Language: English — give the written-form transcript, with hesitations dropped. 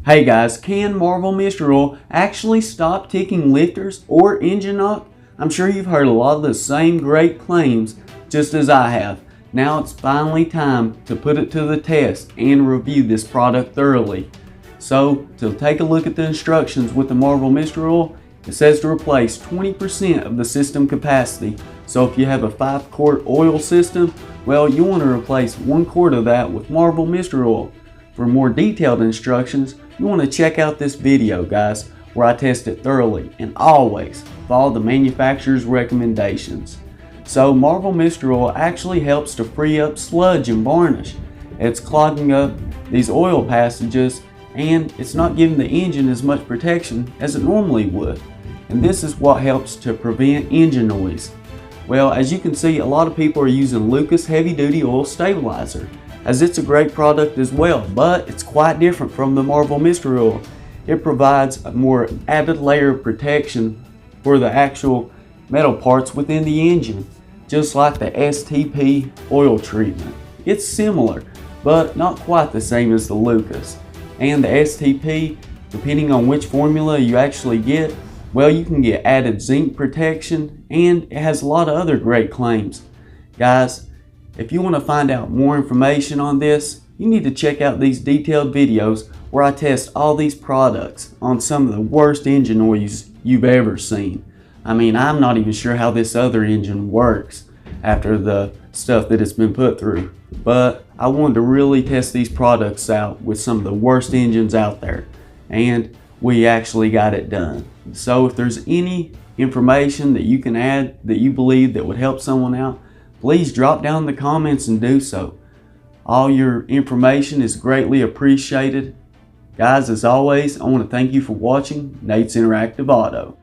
Hey guys, can Marvel Mystery Oil actually stop ticking lifters or engine knock? I'm sure you've heard a lot of the same great claims just as I have. Now it's finally time to put it to the test and review this product thoroughly. So to take a look at the instructions with the Marvel Mystery Oil, it says to replace 20% of the system capacity. So if you have a 5-quart oil system, well, you want to replace 1 quart of that with Marvel Mystery Oil. For more detailed instructions, you want to check out this video, guys, where I test it thoroughly and always follow the manufacturer's recommendations. So Marvel Mystery Oil actually helps to free up sludge and varnish. It's clogging up these oil passages and it's not giving the engine as much protection as it normally would. And this is what helps to prevent engine noise. Well, as you can see, a lot of people are using Lucas Heavy Duty Oil Stabilizer, as it's a great product as well, but it's quite different from the Marvel Mystery Oil. It provides a more added layer of protection for the actual metal parts within the engine, just like the STP oil treatment. It's similar, but not quite the same as the Lucas. And the STP, depending on which formula you actually get, well, you can get added zinc protection, and it has a lot of other great claims. Guys, if you want to find out more information on this, you need to check out these detailed videos where I test all these products on some of the worst engine oils you've ever seen. I mean, I'm not even sure how this other engine works after the stuff that it's been put through. But I wanted to really test these products out with some of the worst engines out there, and we actually got it done. So if there's any information that you can add that you believe that would help someone out, please drop down in the comments and do so. All your information is greatly appreciated. Guys, as always, I want to thank you for watching Nate's Interactive Auto.